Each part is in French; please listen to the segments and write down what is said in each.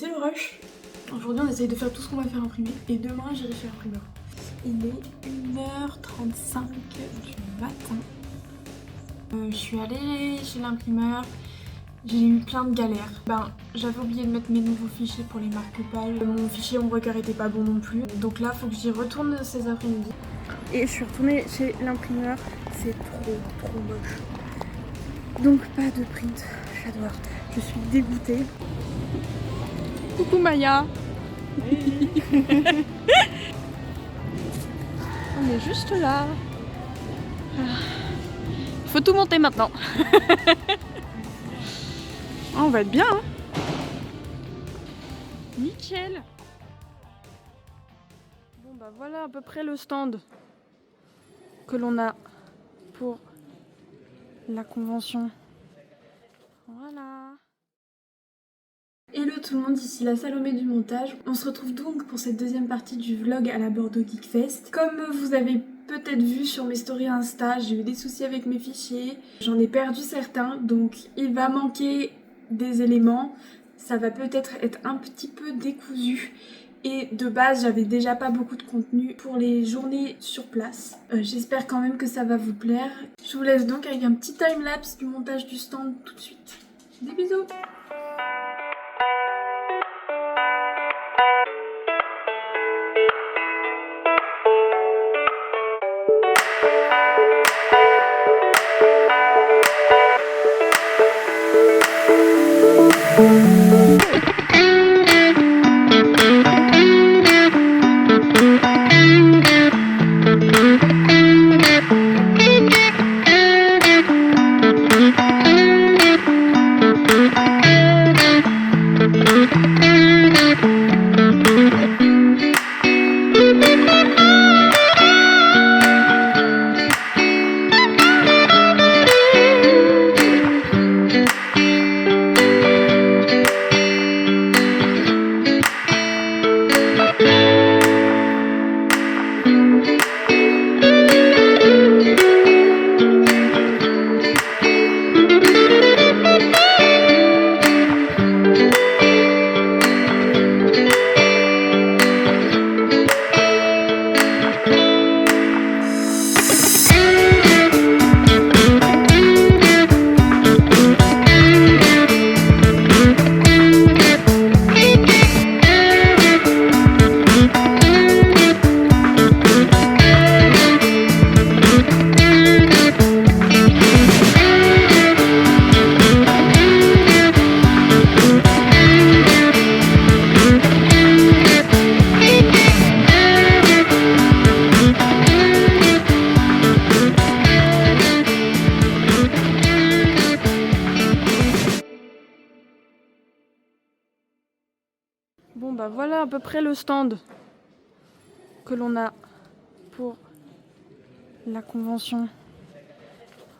C'est le rush. Aujourd'hui on essaye de faire tout ce qu'on va faire imprimer et demain j'irai chez l'imprimeur. Il est 1h35 du matin. Je suis allée chez l'imprimeur. J'ai eu plein de galères. J'avais oublié de mettre mes nouveaux fichiers pour les marque-pages. Mon fichier Homebreaker était pas bon non plus. Donc là, faut que j'y retourne ces après-midi. Et je suis retournée chez l'imprimeur. C'est trop moche. Donc pas de print. J'adore. Je suis dégoûtée. Coucou Maya. Hey. On est juste là. Il faut tout monter maintenant. On va être bien, hein. Nickel. Bon bah voilà à peu près le stand que l'on a pour la convention. Voilà. Hello tout le monde, ici la Salomé du montage. On se retrouve donc pour cette deuxième partie du vlog à la Bordeaux Geek Fest. Comme vous avez peut-être vu sur mes stories Insta, j'ai eu des soucis avec mes fichiers. J'en ai perdu certains, donc il va manquer des éléments. Ça va peut-être être un petit peu décousu. Et de base, j'avais déjà pas beaucoup de contenu pour les journées sur place. J'espère quand même que ça va vous plaire. Je vous laisse donc avec un petit time-lapse du montage du stand tout de suite. Des bisous! Bon bah voilà à peu près le stand que l'on a pour la convention.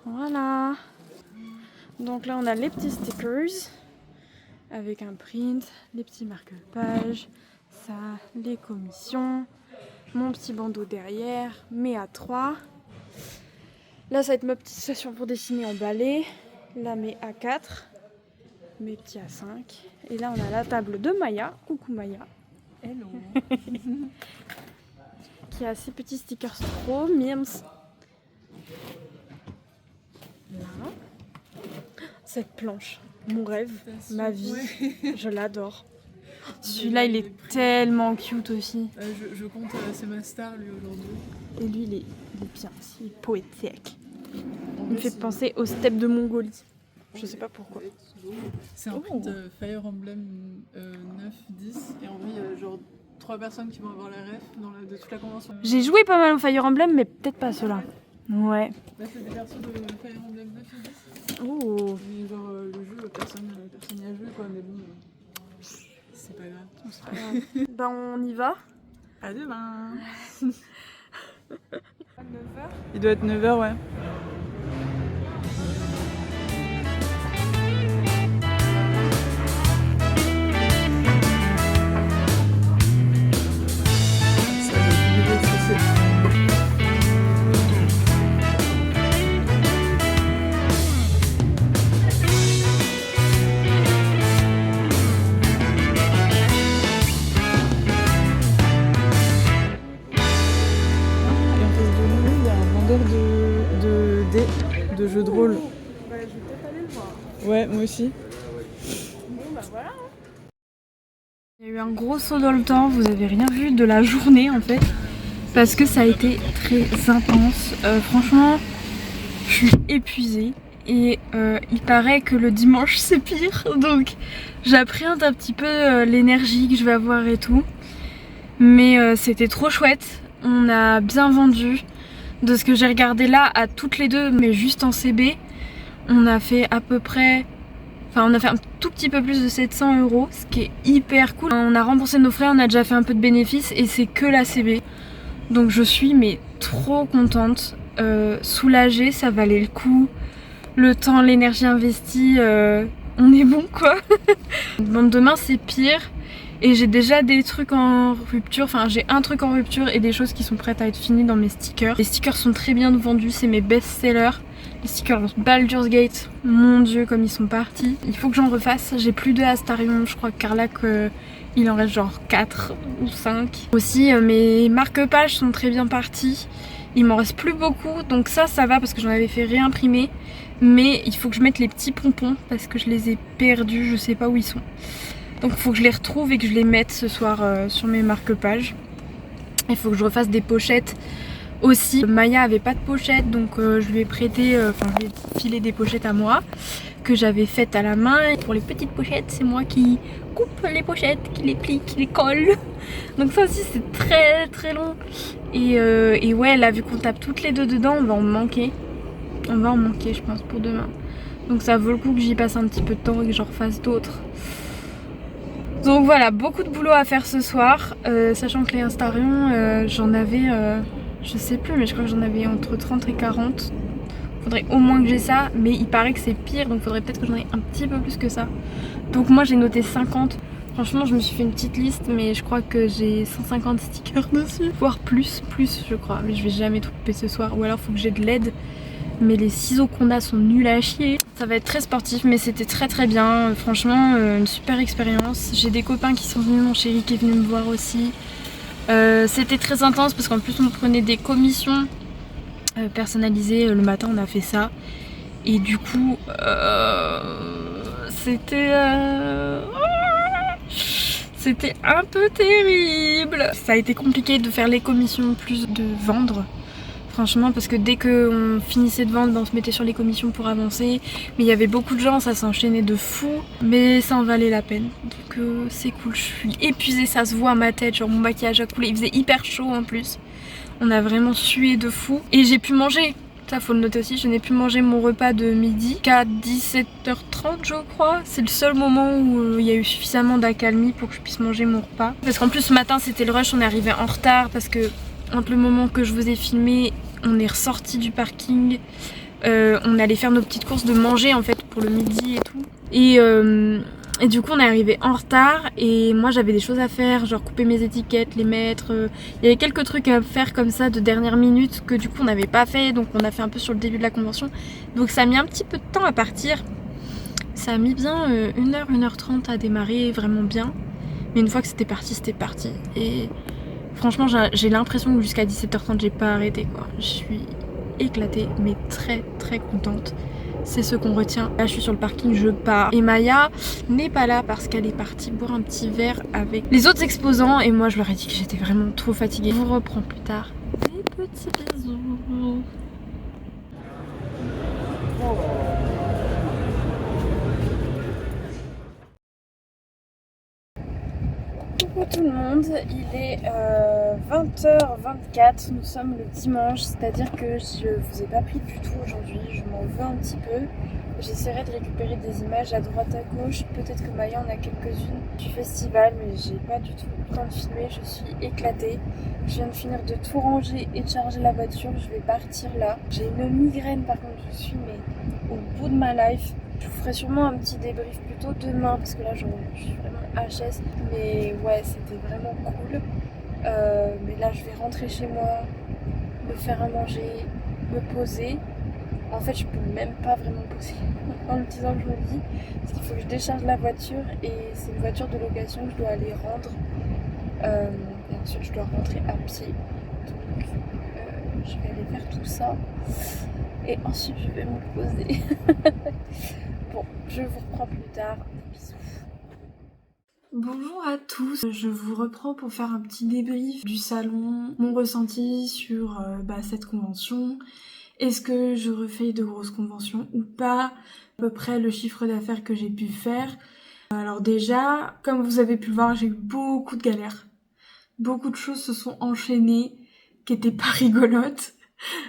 Voilà. Donc là on a les petits stickers avec un print, les petits marque-pages, ça, les commissions, mon petit bandeau derrière, mes A3. Là ça va être ma petite station pour dessiner en balai. Là mes A4, mes petits A5. Et là on a la table de Maya. Coucou Maya. Hello. Qui a ses petits stickers trop mimes. Là. Cette planche, mon rêve, ma vie, ouais. Je l'adore. Celui-là il est tellement cute aussi. Je compte, c'est ma star lui aujourd'hui. Et lui il est bien, il est poétique. Il me fait penser aux steppes de Mongolie. Je sais pas pourquoi. C'est un print Fire Emblem 9-10 et en vrai il y a genre 3 personnes qui vont avoir la ref de toute la convention. J'ai joué pas mal au Fire Emblem mais peut-être pas ceux-là. Ouais. Là c'est des persos de Fire Emblem 9 et 10. Oh. Mais genre le jeu, personne n'y a joué quoi, mais bon, c'est pas grave. Ben on y va. À demain. 9h. Il doit être 9h, ouais. jeu de rôle. Bah, je vais peut-être aller le voir. Ouais, moi aussi. Bon, bah voilà. Il y a eu un gros saut dans le temps, vous avez rien vu de la journée en fait. Parce que ça a été très intense. Franchement, je suis épuisée. Et il paraît que le dimanche c'est pire. Donc j'appréhende un petit peu l'énergie que je vais avoir et tout. Mais c'était trop chouette. On a bien vendu. De ce que j'ai regardé là, à toutes les deux, mais juste en CB, on a fait à peu près... Enfin, on a fait un tout petit peu plus de 700 €, ce qui est hyper cool. On a remboursé nos frais, on a déjà fait un peu de bénéfices et c'est que la CB. Donc je suis mais trop contente, soulagée, ça valait le coup. Le temps, l'énergie investie, on est bon quoi. Bon, demain c'est pire. Et j'ai déjà des trucs en rupture, enfin j'ai un truc en rupture et des choses qui sont prêtes à être finies dans mes stickers. Les stickers sont très bien vendus, c'est mes best-sellers. Les stickers Baldur's Gate, mon dieu comme ils sont partis. Il faut que j'en refasse, j'ai plus de Astarion, je crois que Carlac il en reste genre 4 ou 5. Aussi mes marque-pages sont très bien partis, il m'en reste plus beaucoup donc ça va parce que j'en avais fait réimprimer. Mais il faut que je mette les petits pompons parce que je les ai perdus, je sais pas où ils sont. Donc il faut que je les retrouve et que je les mette ce soir sur mes marque-pages. Il faut que je refasse des pochettes aussi. Maya avait pas de pochette donc je lui ai prêté, enfin je lui ai filé des pochettes à moi que j'avais faites à la main. Et pour les petites pochettes c'est moi qui coupe les pochettes, qui les plie, qui les colle. Donc ça aussi c'est très très long. Et ouais là vu qu'on tape toutes les deux dedans on va en manquer. On va en manquer je pense pour demain. Donc ça vaut le coup que j'y passe un petit peu de temps et que j'en refasse d'autres. Donc voilà, beaucoup de boulot à faire ce soir, sachant que les Instarions, j'en avais, je sais plus, mais je crois que j'en avais entre 30 et 40. Faudrait au moins que j'ai ça, mais il paraît que c'est pire, donc faudrait peut-être que j'en ai un petit peu plus que ça. Donc moi j'ai noté 50. Franchement je me suis fait une petite liste, mais je crois que j'ai 150 stickers dessus. Voire plus je crois, mais je vais jamais tout couper ce soir, ou alors faut que j'ai de l'aide. Mais les ciseaux qu'on a sont nuls à chier. Ça va être très sportif mais c'était très très bien. Franchement une super expérience. J'ai des copains qui sont venus, mon chéri qui est venu me voir aussi. C'était très intense parce qu'en plus on prenait des commissions personnalisées. Le matin on a fait ça. Et du coup c'était un peu terrible. Ça a été compliqué de faire les commissions plus de vendre. Franchement parce que dès qu'on finissait de vendre, on se mettait sur les commissions pour avancer. Mais il y avait beaucoup de gens, ça s'enchaînait de fou. Mais ça en valait la peine. Donc c'est cool, je suis épuisée, ça se voit à ma tête, genre mon maquillage a coulé. Il faisait hyper chaud en plus. On a vraiment sué de fou. Et j'ai pu manger, ça faut le noter aussi, je n'ai pu manger mon repas de midi qu'à 17h30 je crois. C'est le seul moment où il y a eu suffisamment d'accalmie pour que je puisse manger mon repas. Parce qu'en plus ce matin c'était le rush, on est arrivé en retard parce que entre le moment que je vous ai filmé, on est ressorti du parking, on allait faire nos petites courses de manger en fait pour le midi et tout. Et du coup on est arrivé en retard et moi j'avais des choses à faire, genre couper mes étiquettes, les mettre. Il y avait quelques trucs à faire comme ça de dernière minute que du coup on n'avait pas fait, donc on a fait un peu sur le début de la convention. Donc ça a mis un petit peu de temps à partir. Ça a mis bien 1h, 1h30 à démarrer vraiment bien. Mais une fois que c'était parti, c'était parti. Et franchement j'ai l'impression que jusqu'à 17h30 j'ai pas arrêté quoi. Je suis éclatée mais très très contente. C'est ce qu'on retient. Là je suis sur le parking, je pars. Et Maya n'est pas là parce qu'elle est partie boire un petit verre avec les autres exposants. Et moi je leur ai dit que j'étais vraiment trop fatiguée. Je vous reprends plus tard. Des petits bisous. Coucou tout le monde, il est 20h24, nous sommes le dimanche, c'est-à-dire que je vous ai pas pris du tout aujourd'hui, je m'en veux un petit peu. J'essaierai de récupérer des images à droite à gauche, peut-être que Maya en a quelques-unes du festival, mais j'ai pas du tout le temps de filmer, je suis éclatée. Je viens de finir de tout ranger et de charger la voiture, je vais partir là. J'ai une migraine par contre, je suis mais au bout de ma life. Je vous ferai sûrement un petit débrief plutôt demain parce que là je suis vraiment HS. Mais ouais, c'était vraiment cool. Mais là je vais rentrer chez moi, me faire à manger, me poser. En fait je peux même pas vraiment poser en me disant que je me dis. Parce qu'il faut que je décharge la voiture et c'est une voiture de location que je dois aller rendre. Et ensuite je dois rentrer à pied. Donc je vais aller faire tout ça. et ensuite je vais me poser. Bon, je vous reprends plus tard. Bisous. Bonjour à tous, je vous reprends pour faire un petit débrief du salon, mon ressenti sur cette convention. Est-ce que je refais de grosses conventions ou pas? À peu près le chiffre d'affaires que j'ai pu faire. Alors déjà, comme vous avez pu le voir, j'ai eu beaucoup de galères. Beaucoup de choses se sont enchaînées qui étaient pas rigolotes.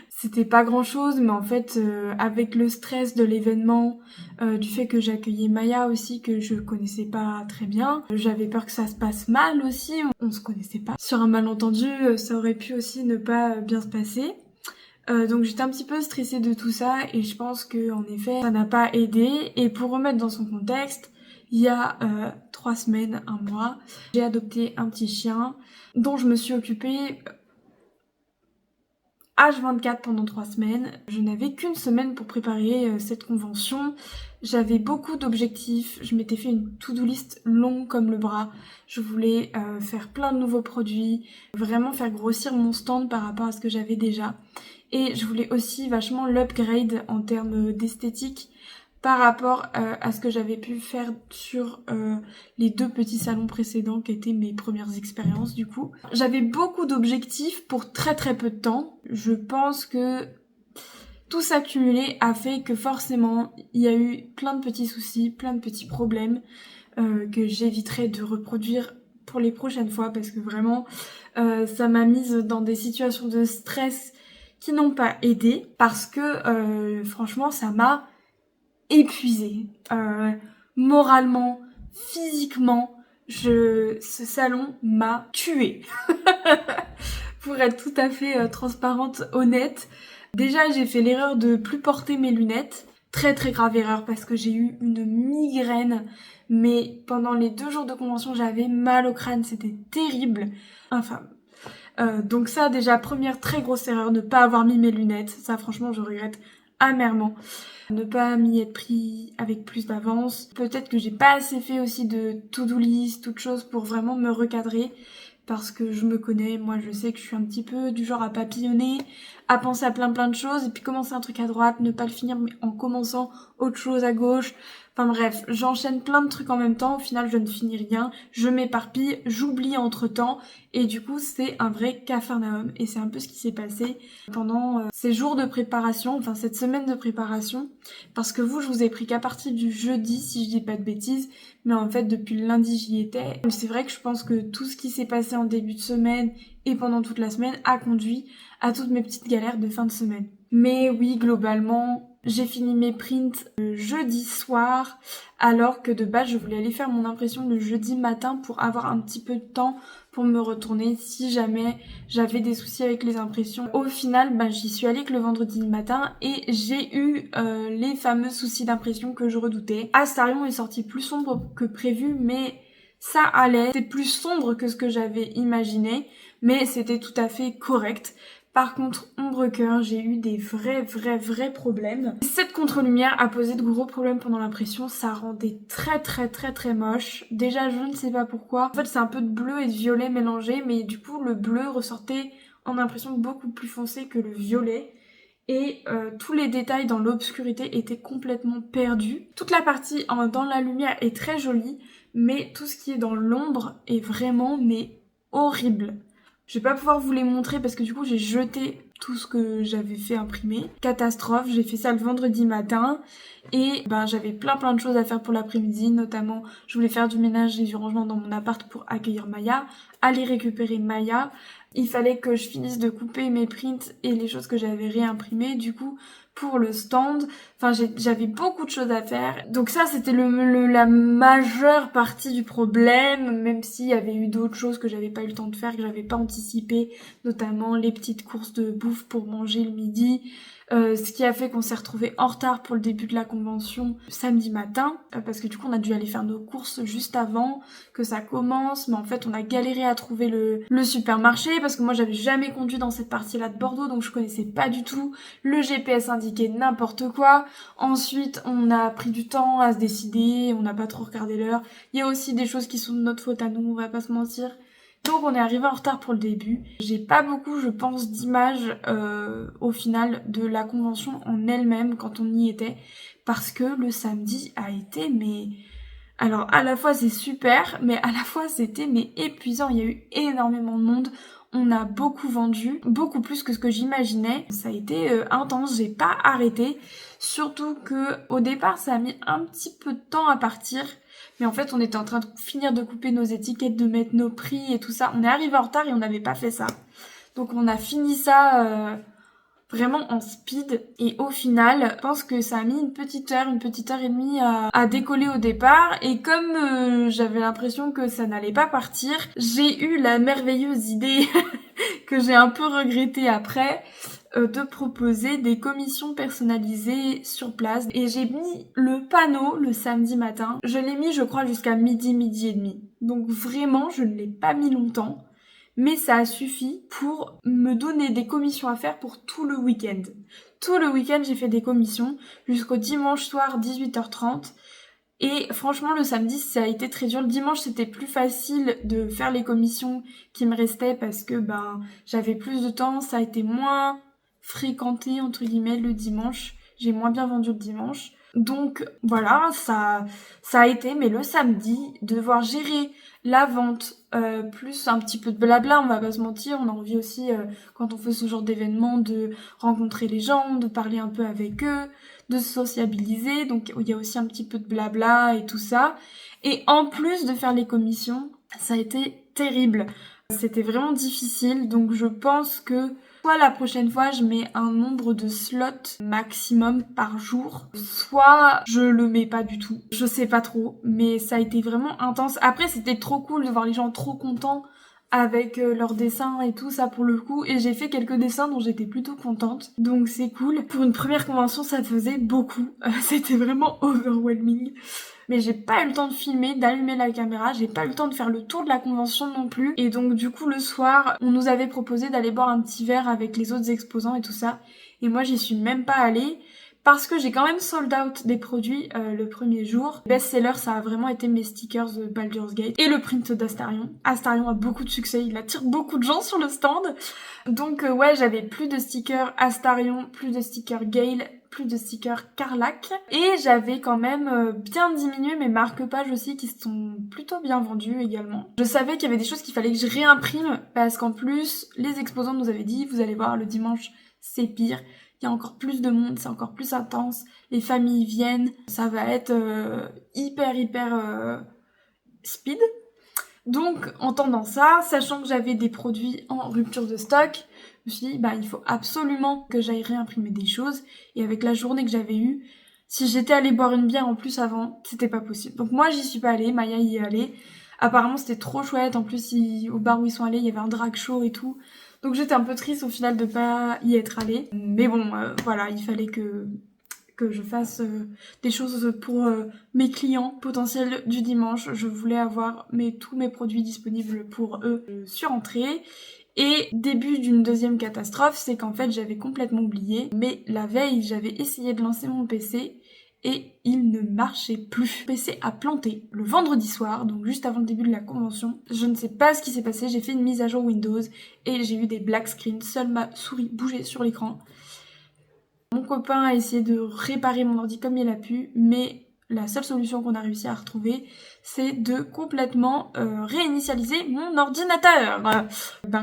C'était pas grand chose, mais en fait, avec le stress de l'événement, du fait que j'accueillais Maya aussi, que je connaissais pas très bien, j'avais peur que ça se passe mal aussi, on se connaissait pas. Sur un malentendu, ça aurait pu aussi ne pas bien se passer. Donc j'étais un petit peu stressée de tout ça, et je pense que en effet, ça n'a pas aidé. Et pour remettre dans son contexte, il y a 3 semaines, un mois, j'ai adopté un petit chien dont je me suis occupée H24 pendant 3 semaines. Je n'avais qu'une semaine pour préparer cette convention. J'avais beaucoup d'objectifs. Je m'étais fait une to-do list longue comme le bras. Je voulais faire plein de nouveaux produits, vraiment faire grossir mon stand par rapport à ce que j'avais déjà. Et je voulais aussi vachement l'upgrade en termes d'esthétique par rapport à ce que j'avais pu faire sur les 2 petits salons précédents qui étaient mes premières expériences du coup. J'avais beaucoup d'objectifs pour très très peu de temps. Je pense que tout s'accumuler a fait que forcément il y a eu plein de petits soucis, plein de petits problèmes que j'éviterai de reproduire pour les prochaines fois parce que vraiment ça m'a mise dans des situations de stress qui n'ont pas aidé parce que franchement ça m'a épuisée. Moralement, physiquement, ce salon m'a tuée. Pour être tout à fait transparente, honnête. Déjà, j'ai fait l'erreur de plus porter mes lunettes. Très très grave erreur parce que j'ai eu une migraine. Mais pendant les 2 jours de convention, j'avais mal au crâne. C'était terrible. Enfin, donc ça, déjà, première très grosse erreur, ne pas avoir mis mes lunettes. Ça, franchement, je regrette amèrement. Ne pas m'y être pris avec plus d'avance. Peut-être que j'ai pas assez fait aussi de to-do list, toutes choses pour vraiment me recadrer. Parce que je me connais, moi je sais que je suis un petit peu du genre à papillonner, à penser à plein de choses, et puis commencer un truc à droite, ne pas le finir mais en commençant autre chose à gauche. Enfin bref, j'enchaîne plein de trucs en même temps, au final je ne finis rien, je m'éparpille, j'oublie entre temps, et du coup c'est un vrai capharnaüm. Et c'est un peu ce qui s'est passé pendant ces jours de préparation, enfin cette semaine de préparation, parce que vous je vous ai pris qu'à partir du jeudi si je dis pas de bêtises, mais en fait depuis le lundi j'y étais. C'est vrai que je pense que tout ce qui s'est passé en début de semaine et pendant toute la semaine a conduit à toutes mes petites galères de fin de semaine. Mais oui, globalement, j'ai fini mes prints le jeudi soir, alors que de base je voulais aller faire mon impression le jeudi matin pour avoir un petit peu de temps pour me retourner si jamais j'avais des soucis avec les impressions. Au final, j'y suis allée que le vendredi matin et j'ai eu les fameux soucis d'impression que je redoutais. Astarion est sorti plus sombre que prévu, mais ça allait. C'était plus sombre que ce que j'avais imaginé, mais c'était tout à fait correct. Par contre, Ombre Cœur, j'ai eu des vrais problèmes. Cette contre-lumière a posé de gros problèmes pendant l'impression, ça rendait très moche. Déjà, je ne sais pas pourquoi. En fait, c'est un peu de bleu et de violet mélangé, mais du coup, le bleu ressortait en impression beaucoup plus foncé que le violet. Et tous les détails dans l'obscurité étaient complètement perdus. Toute la partie dans la lumière est très jolie, mais tout ce qui est dans l'ombre est vraiment horrible. Je vais pas pouvoir vous les montrer parce que du coup j'ai jeté tout ce que j'avais fait imprimer. Catastrophe, j'ai fait ça le vendredi matin et j'avais plein de choses à faire pour l'après-midi, notamment je voulais faire du ménage et du rangement dans mon appart pour accueillir Maya, aller récupérer Maya. Il fallait que je finisse de couper mes prints et les choses que j'avais réimprimées du coup pour le stand. Enfin, j'avais beaucoup de choses à faire. Donc ça, c'était la majeure partie du problème, même s'il y avait eu d'autres choses que j'avais pas eu le temps de faire, que j'avais pas anticipé, notamment les petites courses de bouffe pour manger le midi. Ce qui a fait qu'on s'est retrouvés en retard pour le début de la convention samedi matin, parce que du coup on a dû aller faire nos courses juste avant que ça commence, mais en fait on a galéré à trouver le supermarché, parce que moi j'avais jamais conduit dans cette partie-là de Bordeaux, donc je connaissais pas du tout. Le GPS indiquait n'importe quoi. Ensuite on a pris du temps à se décider, on n'a pas trop regardé l'heure. Il y a aussi des choses qui sont de notre faute à nous, on va pas se mentir. Donc on est arrivé en retard pour le début. J'ai pas beaucoup, je pense, d'images au final de la convention en elle-même quand on y était, parce que le samedi a été alors à la fois c'est super, mais à la fois c'était épuisant. Il y a eu énormément de monde. On a beaucoup vendu, beaucoup plus que ce que j'imaginais. Ça a été intense, j'ai pas arrêté. Surtout que au départ ça a mis un petit peu de temps à partir. Mais en fait on était en train de finir de couper nos étiquettes, de mettre nos prix et tout ça. On est arrivé en retard et on n'avait pas fait ça. Donc on a fini ça vraiment en speed, et au final je pense que ça a mis une petite heure et demie à décoller au départ, et comme j'avais l'impression que ça n'allait pas partir, j'ai eu la merveilleuse idée que j'ai un peu regretté après, de proposer des commissions personnalisées sur place. Et j'ai mis le panneau le samedi matin, je l'ai mis je crois jusqu'à midi et demi, donc vraiment je ne l'ai pas mis longtemps, mais ça a suffi pour me donner des commissions à faire pour tout le week-end. Tout le week-end, j'ai fait des commissions jusqu'au dimanche soir 18h30. Et franchement, le samedi, ça a été très dur. Le dimanche, c'était plus facile de faire les commissions qui me restaient parce que j'avais plus de temps. Ça a été moins fréquenté, entre guillemets, le dimanche. J'ai moins bien vendu le dimanche. Donc voilà, ça a été. Mais le samedi, devoir gérer la vente, plus un petit peu de blabla, on va pas se mentir, on a envie aussi, quand on fait ce genre d'événement, de rencontrer les gens, de parler un peu avec eux, de se sociabiliser, donc il y a aussi un petit peu de blabla et tout ça. Et en plus de faire les commissions, ça a été terrible. C'était vraiment difficile, donc je pense que soit la prochaine fois je mets un nombre de slots maximum par jour, soit je le mets pas du tout. Je sais pas trop, mais ça a été vraiment intense. Après c'était trop cool de voir les gens trop contents avec leurs dessins et tout ça pour le coup, et j'ai fait quelques dessins dont j'étais plutôt contente, donc c'est cool. Pour une première convention ça faisait beaucoup, c'était vraiment overwhelming. Mais j'ai pas eu le temps de filmer, d'allumer la caméra, j'ai pas eu le temps de faire le tour de la convention non plus. Et donc du coup le soir, on nous avait proposé d'aller boire un petit verre avec les autres exposants et tout ça. Et moi j'y suis même pas allée parce que j'ai quand même sold out des produits le premier jour. Best-seller, ça a vraiment été mes stickers de Baldur's Gate et le print d'Astarion. Astarion a beaucoup de succès, il attire beaucoup de gens sur le stand. Donc ouais, j'avais plus de stickers Astarion, plus de stickers Gale, plus de stickers Carlac, et j'avais quand même bien diminué mes marque-pages aussi qui sont plutôt bien vendus également. Je savais qu'il y avait des choses qu'il fallait que je réimprime parce qu'en plus les exposants nous avaient dit vous allez voir le dimanche c'est pire, il y a encore plus de monde, c'est encore plus intense, les familles viennent, ça va être hyper speed. Donc, entendant ça, sachant que j'avais des produits en rupture de stock, je me suis dit, il faut absolument que j'aille réimprimer des choses. Et avec la journée que j'avais eue, si j'étais allée boire une bière en plus avant, c'était pas possible. Donc moi, j'y suis pas allée, Maya y est allée. Apparemment, c'était trop chouette. En plus, au bar où ils sont allés, il y avait un drag show et tout. Donc j'étais un peu triste au final de pas y être allée. Mais bon, voilà, il fallait que je fasse des choses pour mes clients potentiels du dimanche. Je voulais avoir tous mes produits disponibles pour eux sur entrée. Et début d'une deuxième catastrophe, c'est qu'en fait j'avais complètement oublié, mais la veille j'avais essayé de lancer mon PC et il ne marchait plus. Le PC a planté le vendredi soir, donc juste avant le début de la convention. Je ne sais pas ce qui s'est passé, j'ai fait une mise à jour Windows et j'ai eu des black screens, seule ma souris bougeait sur l'écran. Mon copain a essayé de réparer mon ordi comme il a pu, mais la seule solution qu'on a réussi à retrouver, c'est de complètement réinitialiser mon ordinateur.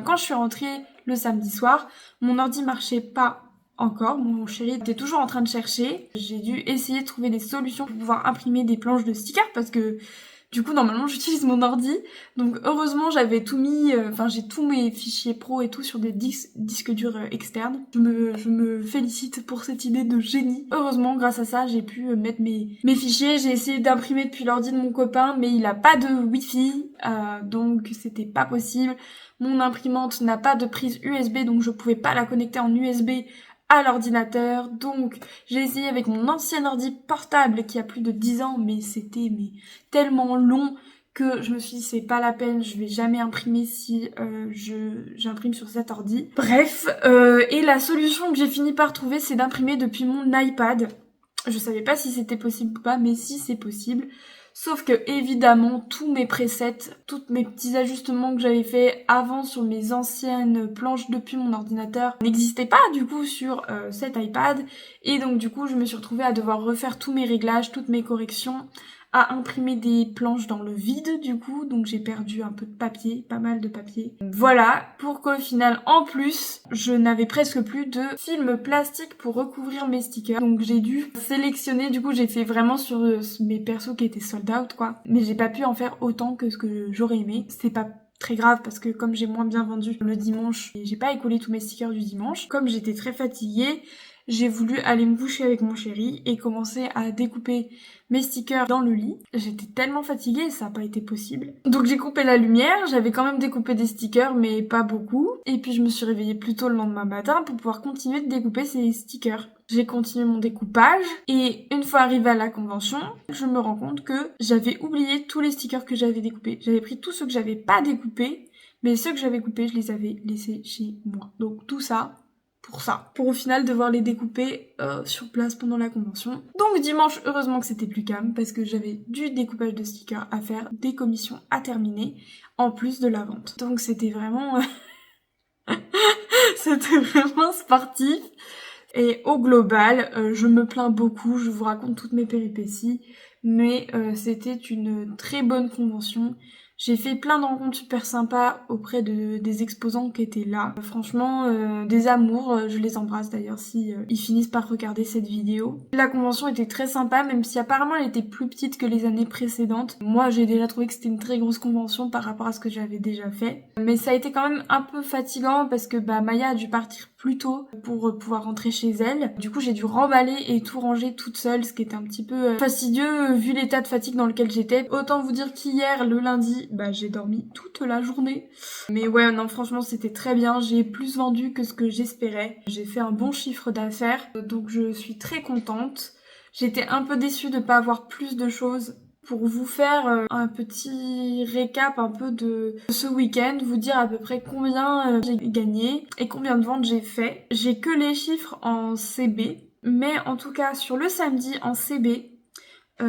Quand je suis rentrée le samedi soir, mon ordi marchait pas encore, mon chéri était toujours en train de chercher. J'ai dû essayer de trouver des solutions pour pouvoir imprimer des planches de stickers parce que du coup, normalement, j'utilise mon ordi. Donc, heureusement, j'avais tout mis... j'ai tous mes fichiers pro et tout sur des disques durs externes. Je me félicite pour cette idée de génie. Heureusement, grâce à ça, j'ai pu mettre mes fichiers. J'ai essayé d'imprimer depuis l'ordi de mon copain, mais il a pas de Wi-Fi. Donc, c'était pas possible. Mon imprimante n'a pas de prise USB, donc je pouvais pas la connecter en USB à l'ordinateur. Donc j'ai essayé avec mon ancien ordi portable qui a plus de 10 ans, mais c'était tellement long que je me suis dit c'est pas la peine, je vais jamais imprimer si j'imprime sur cet ordi. Bref, et la solution que j'ai fini par trouver, c'est d'imprimer depuis mon iPad. Je savais pas si c'était possible ou pas, mais si c'est possible. Sauf que évidemment tous mes presets, tous mes petits ajustements que j'avais fait avant sur mes anciennes planches depuis mon ordinateur n'existaient pas du coup sur cet iPad. Et donc du coup je me suis retrouvée à devoir refaire tous mes réglages, toutes mes corrections, à imprimer des planches dans le vide du coup, donc j'ai perdu un peu de papier, pas mal de papier. Voilà, pour qu'au final, en plus, je n'avais presque plus de film plastique pour recouvrir mes stickers. Donc j'ai dû sélectionner, du coup j'ai fait vraiment sur mes persos qui étaient sold out quoi. Mais j'ai pas pu en faire autant que ce que j'aurais aimé. C'est pas très grave parce que comme j'ai moins bien vendu le dimanche, j'ai pas écoulé tous mes stickers du dimanche. Comme j'étais très fatiguée, j'ai voulu aller me coucher avec mon chéri et commencer à découper mes stickers dans le lit. J'étais tellement fatiguée, ça n'a pas été possible. Donc j'ai coupé la lumière, j'avais quand même découpé des stickers, mais pas beaucoup. Et puis je me suis réveillée plus tôt le lendemain matin pour pouvoir continuer de découper ces stickers. J'ai continué mon découpage et une fois arrivée à la convention, je me rends compte que j'avais oublié tous les stickers que j'avais découpés. J'avais pris tous ceux que j'avais pas découpés, mais ceux que j'avais coupés, je les avais laissés chez moi. Donc tout ça, pour au final devoir les découper sur place pendant la convention. Donc dimanche, heureusement que c'était plus calme parce que j'avais du découpage de stickers à faire, des commissions à terminer, en plus de la vente. Donc c'était vraiment... c'était vraiment sportif. Et au global, je me plains beaucoup, je vous raconte toutes mes péripéties, mais c'était une très bonne convention. J'ai fait plein de rencontres super sympas auprès des exposants qui étaient là. Franchement, des amours, je les embrasse d'ailleurs si ils finissent par regarder cette vidéo. La convention était très sympa, même si apparemment elle était plus petite que les années précédentes. Moi, j'ai déjà trouvé que c'était une très grosse convention par rapport à ce que j'avais déjà fait. Mais ça a été quand même un peu fatigant parce que Maya a dû partir plus tôt pour pouvoir rentrer chez elle. Du coup, j'ai dû remballer et tout ranger toute seule, ce qui était un petit peu fastidieux vu l'état de fatigue dans lequel j'étais. Autant vous dire qu'hier, le lundi, j'ai dormi toute la journée. Mais ouais, non, franchement, c'était très bien. J'ai plus vendu que ce que j'espérais. J'ai fait un bon chiffre d'affaires, donc je suis très contente. J'étais un peu déçue de pas avoir plus de choses. Pour vous faire un petit récap un peu de ce week-end, vous dire à peu près combien j'ai gagné et combien de ventes j'ai fait. J'ai que les chiffres en CB, mais en tout cas sur le samedi en CB,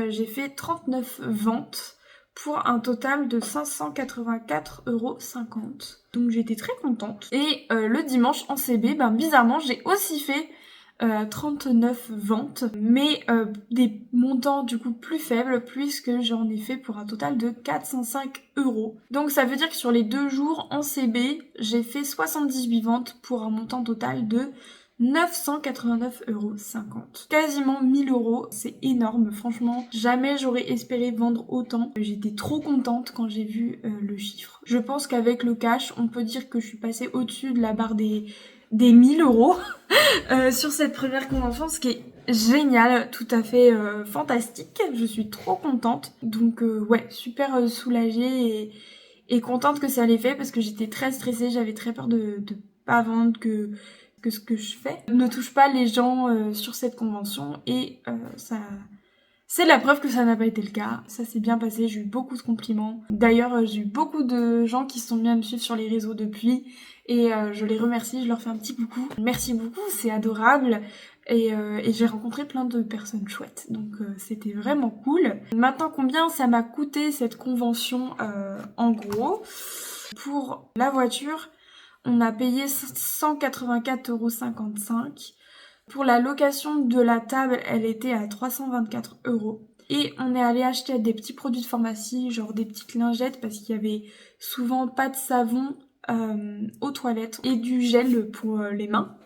j'ai fait 39 ventes pour un total de 584,50 €. Donc j'étais très contente. Et le dimanche en CB, bizarrement, j'ai aussi fait 39 ventes, mais des montants du coup plus faibles puisque j'en ai fait pour un total de 405 €. Donc ça veut dire que sur les 2 jours en CB, j'ai fait 78 ventes pour un montant total de 989,50 €. Quasiment 1000 €, c'est énorme, franchement. Jamais j'aurais espéré vendre autant. J'étais trop contente quand j'ai vu le chiffre. Je pense qu'avec le cash, on peut dire que je suis passée au-dessus de la barre des 1000 € sur cette première convention, ce qui est génial, tout à fait fantastique. Je suis trop contente. Donc ouais, super soulagée et contente que ça l'ait fait parce que j'étais très stressée, j'avais très peur de pas vendre, que ce que je fais ne touche pas les gens sur cette convention et ça... C'est la preuve que ça n'a pas été le cas. Ça s'est bien passé, j'ai eu beaucoup de compliments. D'ailleurs, j'ai eu beaucoup de gens qui se sont mis à me suivre sur les réseaux depuis et je les remercie, je leur fais un petit coucou. Merci beaucoup, c'est adorable et j'ai rencontré plein de personnes chouettes, donc c'était vraiment cool. Maintenant, combien ça m'a coûté cette convention en gros? Pour la voiture, on a payé 184,55 €. Pour la location de la table, elle était à 324 €. Et on est allé acheter des petits produits de pharmacie, genre des petites lingettes, parce qu'il y avait souvent pas de savon aux toilettes et du gel pour les mains.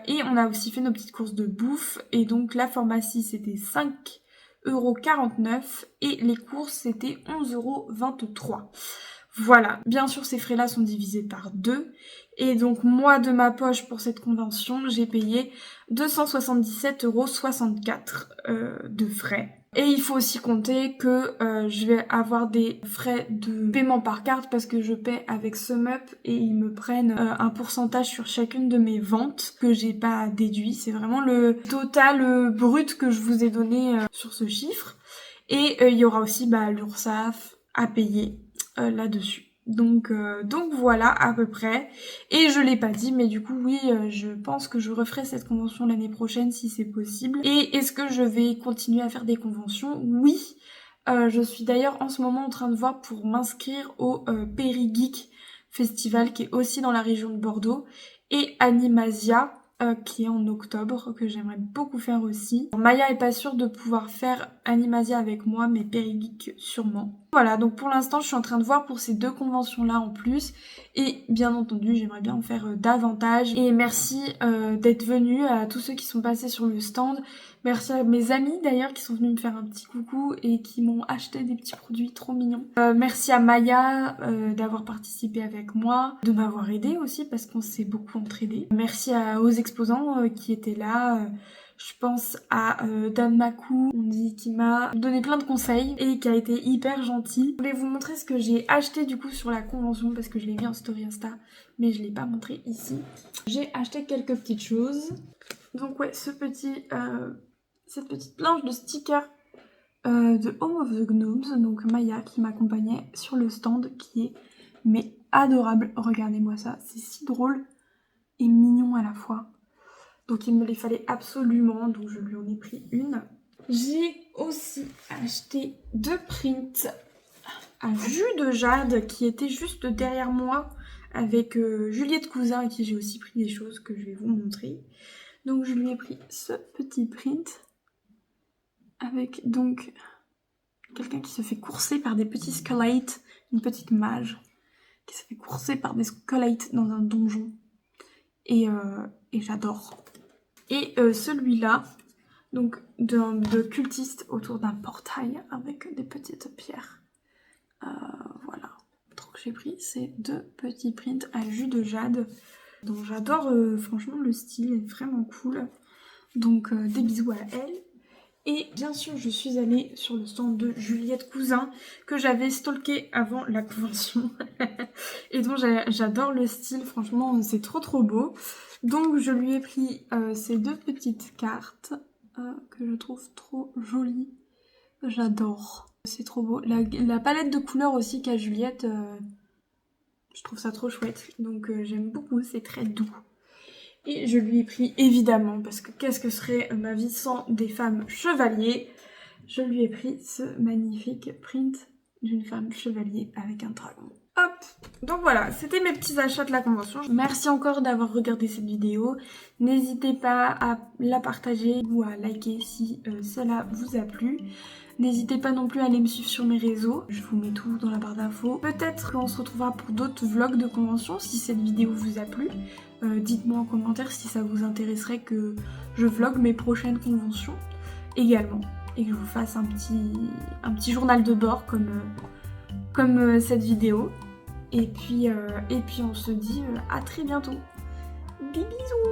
Et on a aussi fait nos petites courses de bouffe. Et donc la pharmacie, c'était 5,49 € et les courses, c'était 11,23 €. Voilà, bien sûr ces frais-là sont divisés par 2 et donc moi de ma poche pour cette convention j'ai payé 277,64 € de frais. Et il faut aussi compter que je vais avoir des frais de paiement par carte parce que je paie avec SumUp et ils me prennent un pourcentage sur chacune de mes ventes que j'ai pas déduit. C'est vraiment le total brut que je vous ai donné sur ce chiffre. Et il y aura aussi l'URSSAF à payer là-dessus. Donc voilà à peu près. Et je l'ai pas dit, mais du coup oui, je pense que je referai cette convention l'année prochaine si c'est possible. Et est-ce que je vais continuer à faire des conventions? Oui, Je suis d'ailleurs en ce moment en train de voir pour m'inscrire au Périgeek Festival qui est aussi dans la région de Bordeaux et Animasia qui est en octobre, que j'aimerais beaucoup faire aussi. Maya est pas sûre de pouvoir faire Animasia avec moi, mais Périgeek sûrement. Voilà, donc pour l'instant je suis en train de voir pour ces 2 conventions là en plus et bien entendu j'aimerais bien en faire davantage. Et merci d'être venus à tous ceux qui sont passés sur le stand. Merci à mes amis d'ailleurs qui sont venus me faire un petit coucou et qui m'ont acheté des petits produits trop mignons. Merci à Maya d'avoir participé avec moi, de m'avoir aidée aussi parce qu'on s'est beaucoup entraidés. Merci aux exposants qui étaient là. Je pense à Dan Makou, on dit, qui m'a donné plein de conseils et qui a été hyper gentil. Je voulais vous montrer ce que j'ai acheté du coup sur la convention parce que je l'ai mis en story Insta, mais je l'ai pas montré ici. J'ai acheté quelques petites choses. Donc ouais, cette petite planche de stickers de Home of the Gnomes, donc Maya qui m'accompagnait sur le stand, qui est mais adorable. Regardez-moi ça, c'est si drôle et mignon à la fois. Donc il me les fallait absolument, donc je lui en ai pris une. J'ai aussi acheté 2 prints à jus de jade qui étaient juste derrière moi avec Juliette Cousin à qui j'ai aussi pris des choses que je vais vous montrer. Donc je lui ai pris ce petit print avec donc quelqu'un qui se fait courser par des petits squelettes, une petite mage qui se fait courser par des squelettes dans un donjon. Et j'adore. Et celui-là, donc de cultiste autour d'un portail avec des petites pierres. Voilà. Donc j'ai pris ces 2 petits prints à jus de jade. Donc j'adore franchement le style est vraiment cool. Donc des bisous à elle. Et bien sûr je suis allée sur le stand de Juliette Cousin que j'avais stalké avant la convention. Et donc j'adore le style, franchement c'est trop beau. Donc je lui ai pris ces 2 petites cartes que je trouve trop jolies. J'adore. C'est trop beau. La palette de couleurs aussi qu'a Juliette, je trouve ça trop chouette. Donc j'aime beaucoup, c'est très doux. Et je lui ai pris évidemment, parce que qu'est-ce que serait ma vie sans des femmes chevaliers, je lui ai pris ce magnifique print d'une femme chevalier avec un dragon. Hop! Donc voilà, c'était mes petits achats de la convention. Merci encore d'avoir regardé cette vidéo. N'hésitez pas à la partager ou à liker si cela vous a plu. N'hésitez pas non plus à aller me suivre sur mes réseaux. Je vous mets tout dans la barre d'infos. Peut-être qu'on se retrouvera pour d'autres vlogs de convention si cette vidéo vous a plu. Dites-moi en commentaire si ça vous intéresserait que je vlog mes prochaines conventions également. Et que je vous fasse un petit journal de bord comme cette vidéo. Et puis on se dit à très bientôt. Des bisous!